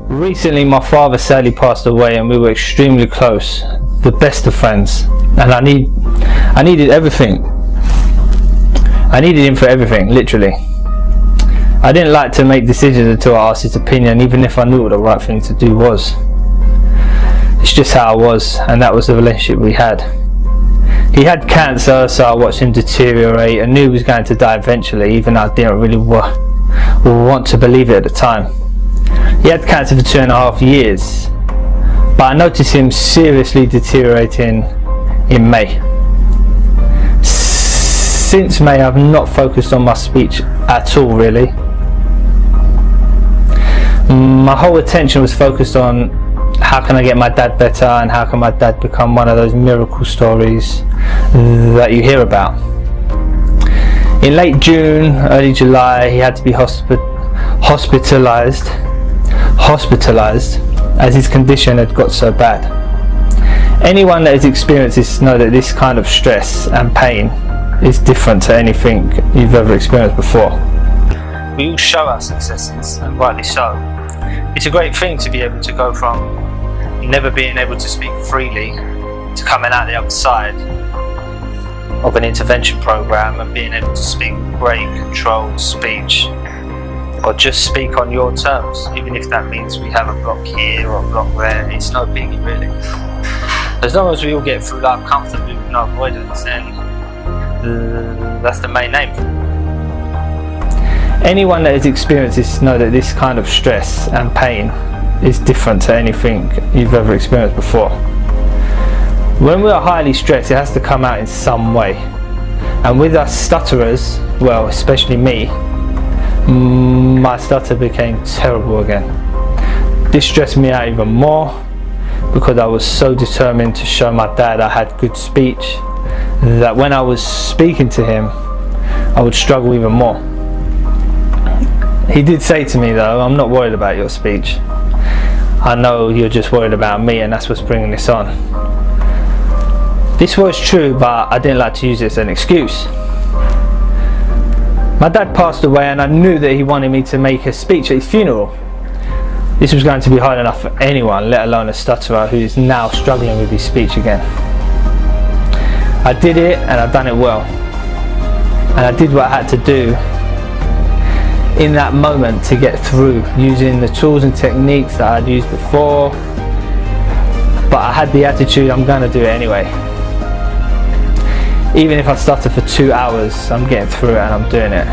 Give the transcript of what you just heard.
Recently my father sadly passed away and we were extremely close, the best of friends, and I needed everything. I needed him for everything, literally. I didn't like to make decisions until I asked his opinion, even if I knew what the right thing to do was. It's just how I was, and that was the relationship we had. He had cancer, so I watched him deteriorate and knew he was going to die eventually, even though I didn't really want to believe it at the time. He had cancer for 2.5 years, but I noticed him seriously deteriorating in May. Since May I've not focused on my speech at all, really. My whole attention was focused on how can I get my dad better and how can my dad become one of those miracle stories that you hear about. In late June, early July, he had to be hospitalized as his condition had got so bad. Anyone that has experienced this know that this kind of stress and pain is different to anything you've ever experienced before. We all show our successes, and rightly so. It's a great thing to be able to go from never being able to speak freely to coming out the other side of an intervention program and being able to speak great controlled speech, or just speak on your terms, even if that means we have a block here or a block there. It's no biggie, really. As long as we all get through life comfortably with no avoidance, then that's the main aim. Anyone that has experienced this know that this kind of stress and pain is different to anything you've ever experienced before. When we are highly stressed, it has to come out in some way. And with us stutterers, well, especially me, my stutter became terrible again. This stressed me out even more because I was so determined to show my dad I had good speech that when I was speaking to him, I would struggle even more. He did say to me though, I'm not worried about your speech. I know you're just worried about me, and that's what's bringing this on. This was true, but I didn't like to use it as an excuse. My dad passed away and I knew that he wanted me to make a speech at his funeral. This was going to be hard enough for anyone, let alone a stutterer who is now struggling with his speech again. I did it, and I've done it well. And I did what I had to do in that moment to get through, using the tools and techniques that I'd used before, but I had the attitude, I'm going to do it anyway. Even if I stutter for 2 hours, I'm getting through it and I'm doing it.